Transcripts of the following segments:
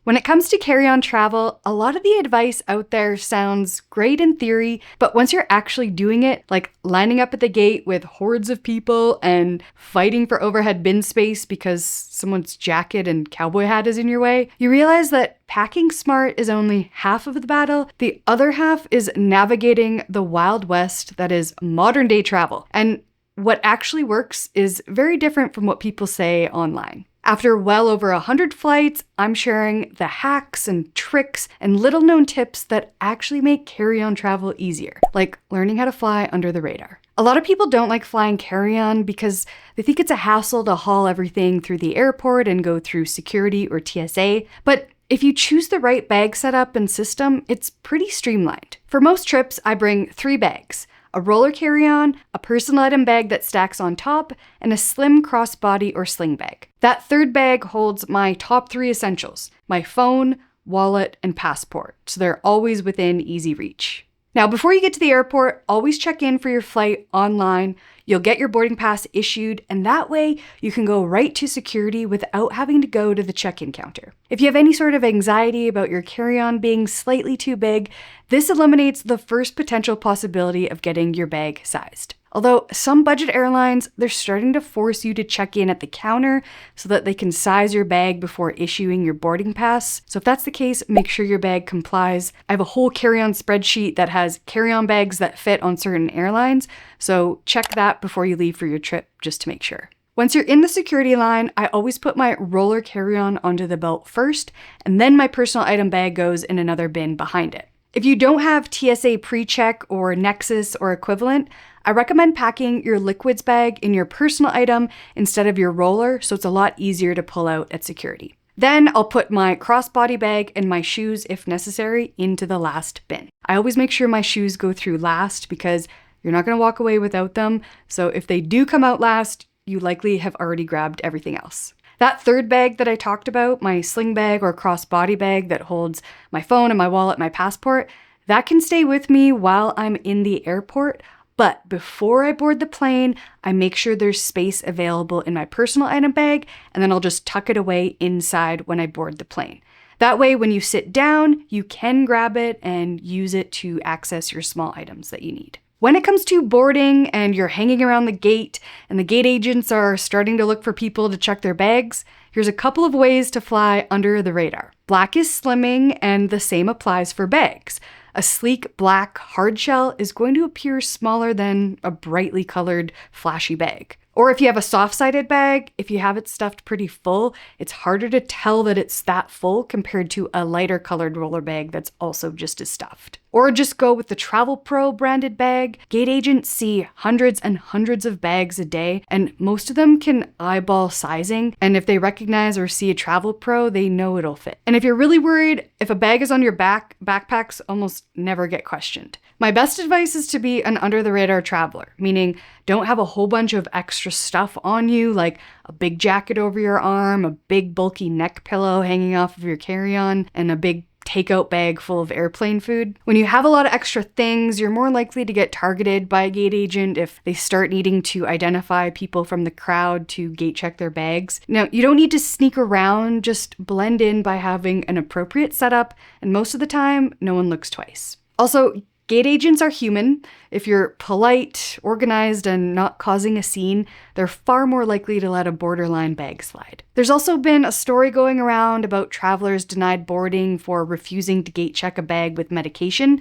When it comes to carry-on travel, a lot of the advice out there sounds great in theory, but once you're actually doing it, like lining up at the gate with hordes of people and fighting for overhead bin space because someone's jacket and cowboy hat is in your way, you realize that packing smart is only half of the battle. The other half is navigating the Wild West that is modern day travel. And what actually works is very different from what people say online. After well over 100 flights, I'm sharing the hacks and tricks and little known tips that actually make carry-on travel easier, like learning how to fly under the radar. A lot of people don't like flying carry-on because they think it's a hassle to haul everything through the airport and go through security or TSA, but if you choose the right bag setup and system, it's pretty streamlined. For most trips, I bring 3 bags. A roller carry-on, a personal item bag that stacks on top, and a slim crossbody or sling bag. That third bag holds my top 3 essentials: my phone, wallet, and passport, so they're always within easy reach. Now, before you get to the airport, always check in for your flight online. You'll get your boarding pass issued, and that way you can go right to security without having to go to the check-in counter. If you have any sort of anxiety about your carry-on being slightly too big, this eliminates the first potential possibility of getting your bag sized. Although some budget airlines, they're starting to force you to check in at the counter so that they can size your bag before issuing your boarding pass. So if that's the case, make sure your bag complies. I have a whole carry-on spreadsheet that has carry-on bags that fit on certain airlines, so check that before you leave for your trip just to make sure. Once you're in the security line, I always put my roller carry-on onto the belt first, and then my personal item bag goes in another bin behind it. If you don't have TSA PreCheck or Nexus or equivalent, I recommend packing your liquids bag in your personal item instead of your roller, so it's a lot easier to pull out at security. Then I'll put my crossbody bag and my shoes, if necessary, into the last bin. I always make sure my shoes go through last because you're not going to walk away without them, so if they do come out last, you likely have already grabbed everything else. That third bag that I talked about, my sling bag or crossbody bag that holds my phone and my wallet, my passport, that can stay with me while I'm in the airport. But before I board the plane, I make sure there's space available in my personal item bag, and then I'll just tuck it away inside when I board the plane. That way, when you sit down, you can grab it and use it to access your small items that you need. When it comes to boarding and you're hanging around the gate and the gate agents are starting to look for people to check their bags, here's a couple of ways to fly under the radar. Black is slimming, and the same applies for bags. A sleek black hard shell is going to appear smaller than a brightly colored flashy bag. Or if you have a soft-sided bag, if you have it stuffed pretty full, it's harder to tell that it's that full compared to a lighter colored roller bag that's also just as stuffed. Or just go with the Travel Pro branded bag. Gate agents see hundreds and hundreds of bags a day, and most of them can eyeball sizing, and if they recognize or see a Travel Pro, they know it'll fit. And if you're really worried, if a bag is on your back, backpacks almost never get questioned. My best advice is to be an under-the-radar traveler, meaning don't have a whole bunch of extra stuff on you, like a big jacket over your arm, a big bulky neck pillow hanging off of your carry-on, and a big takeout bag full of airplane food. When you have a lot of extra things, you're more likely to get targeted by a gate agent if they start needing to identify people from the crowd to gate check their bags. Now, you don't need to sneak around, just blend in by having an appropriate setup, and most of the time, no one looks twice. Also, gate agents are human. If you're polite, organized, and not causing a scene, they're far more likely to let a borderline bag slide. There's also been a story going around about travelers denied boarding for refusing to gate check a bag with medication,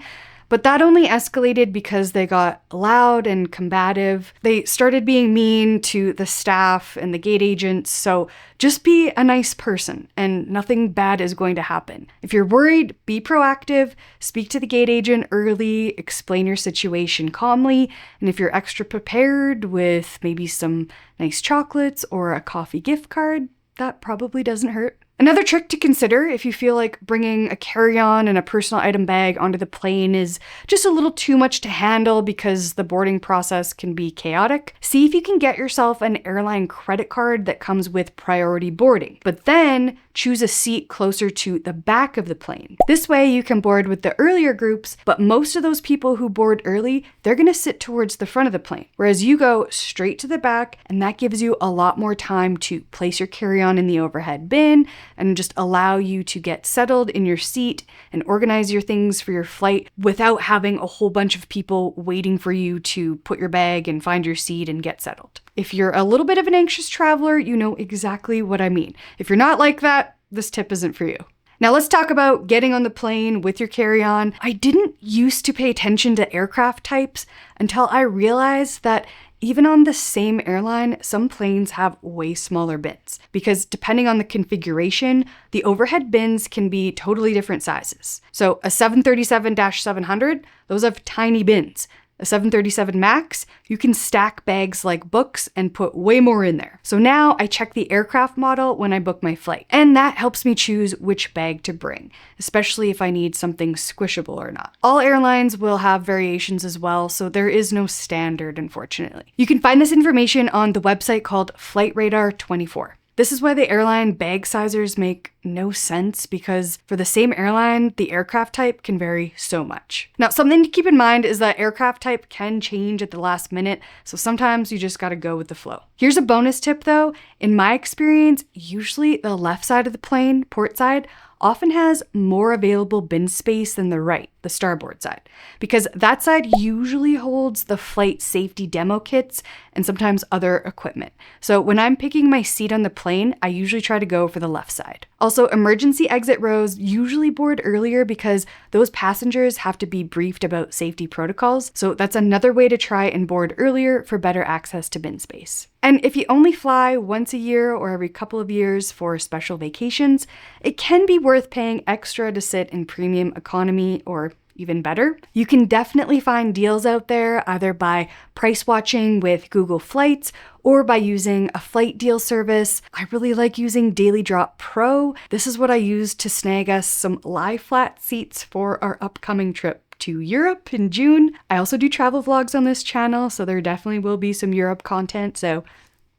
but that only escalated because they got loud and combative. They started being mean to the staff and the gate agents, so just be a nice person and nothing bad is going to happen. If you're worried, be proactive, speak to the gate agent early, explain your situation calmly, and if you're extra prepared with maybe some nice chocolates or a coffee gift card, that probably doesn't hurt. Another trick to consider if you feel like bringing a carry-on and a personal item bag onto the plane is just a little too much to handle because the boarding process can be chaotic. See if you can get yourself an airline credit card that comes with priority boarding. But then choose a seat closer to the back of the plane. This way you can board with the earlier groups, but most of those people who board early, they're gonna sit towards the front of the plane, whereas you go straight to the back, and that gives you a lot more time to place your carry-on in the overhead bin and just allow you to get settled in your seat and organize your things for your flight without having a whole bunch of people waiting for you to put your bag and find your seat and get settled. If you're a little bit of an anxious traveler, you know exactly what I mean. If you're not like that, this tip isn't for you. Now let's talk about getting on the plane with your carry-on. I didn't used to pay attention to aircraft types until I realized that even on the same airline, some planes have way smaller bins because depending on the configuration, the overhead bins can be totally different sizes. So a 737-700, those have tiny bins. A 737 MAX, you can stack bags like books and put way more in there. So now I check the aircraft model when I book my flight, and that helps me choose which bag to bring, especially if I need something squishable or not. All airlines will have variations as well, so there is no standard, unfortunately. You can find this information on the website called Flight Radar 24. This is why the airline bag sizers make no sense, because for the same airline, the aircraft type can vary so much. Now, something to keep in mind is that aircraft type can change at the last minute, so sometimes you just gotta go with the flow. Here's a bonus tip though. In my experience, usually the left side of the plane, port side, often has more available bin space than the right, the starboard side, because that side usually holds the flight safety demo kits and sometimes other equipment. So when I'm picking my seat on the plane, I usually try to go for the left side. Also, emergency exit rows usually board earlier because those passengers have to be briefed about safety protocols, so that's another way to try and board earlier for better access to bin space. And if you only fly once a year or every couple of years for special vacations, it can be worth paying extra to sit in premium economy, or even better. You can definitely find deals out there either by price watching with Google Flights or by using a flight deal service. I really like using Daily Drop Pro. This is what I used to snag us some lie flat seats for our upcoming trip to Europe in June. I also do travel vlogs on this channel, so there definitely will be some Europe content, so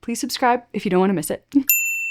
please subscribe if you don't want to miss it.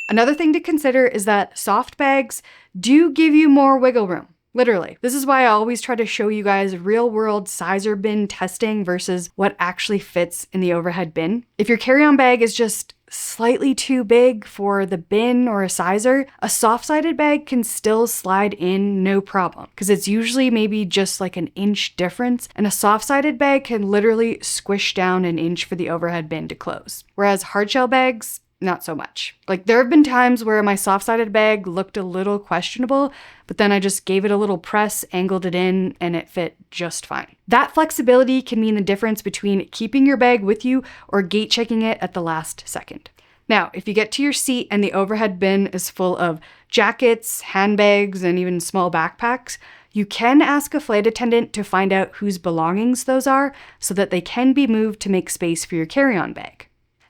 Another thing to consider is that soft bags do give you more wiggle room. Literally. This is why I always try to show you guys real-world sizer bin testing versus what actually fits in the overhead bin. If your carry-on bag is just slightly too big for the bin or a sizer, a soft-sided bag can still slide in no problem, because it's usually maybe just like an inch difference, and a soft-sided bag can literally squish down an inch for the overhead bin to close. Whereas hardshell bags, not so much. Like, there have been times where my soft-sided bag looked a little questionable, but then I just gave it a little press, angled it in, and it fit just fine. That flexibility can mean the difference between keeping your bag with you or gate checking it at the last second. Now, if you get to your seat and the overhead bin is full of jackets, handbags, and even small backpacks, you can ask a flight attendant to find out whose belongings those are so that they can be moved to make space for your carry-on bag.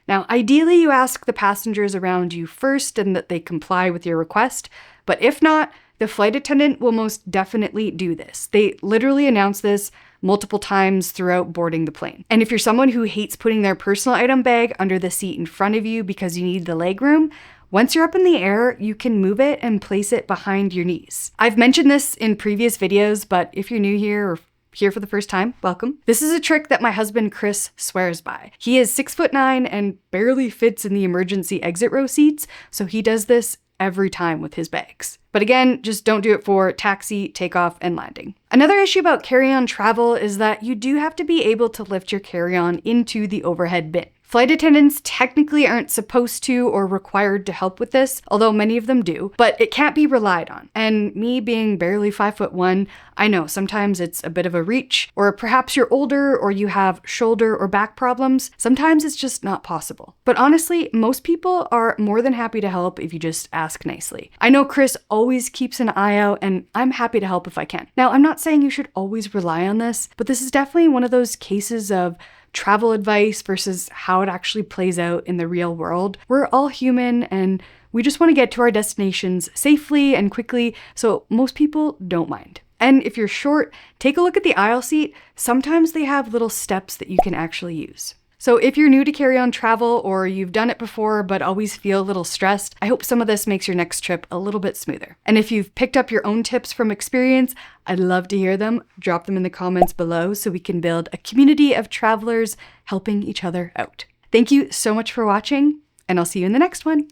Now, ideally, you ask the passengers around you first and that they comply with your request, but if not, the flight attendant will most definitely do this. They literally announce this multiple times throughout boarding the plane. And if you're someone who hates putting their personal item bag under the seat in front of you because you need the leg room, once you're up in the air, you can move it and place it behind your knees. I've mentioned this in previous videos, but if you're new here or here for the first time, welcome. This is a trick that my husband Chris swears by. He is 6'9" and barely fits in the emergency exit row seats, so he does this every time with his bags. But again, just don't do it for taxi, takeoff, and landing. Another issue about carry-on travel is that you do have to be able to lift your carry-on into the overhead bin. Flight attendants technically aren't supposed to or required to help with this, although many of them do, but it can't be relied on. And me being barely 5'1", I know sometimes it's a bit of a reach, or perhaps you're older or you have shoulder or back problems. Sometimes it's just not possible. But honestly, most people are more than happy to help if you just ask nicely. I know Chris always keeps an eye out, and I'm happy to help if I can. Now, I'm not saying you should always rely on this, but this is definitely one of those cases of travel advice versus how it actually plays out in the real world. We're all human and we just want to get to our destinations safely and quickly, so most people don't mind. And if you're short, take a look at the aisle seat. Sometimes they have little steps that you can actually use. So if you're new to carry-on travel or you've done it before but always feel a little stressed, I hope some of this makes your next trip a little bit smoother. And if you've picked up your own tips from experience, I'd love to hear them. Drop them in the comments below so we can build a community of travelers helping each other out. Thank you so much for watching, and I'll see you in the next one.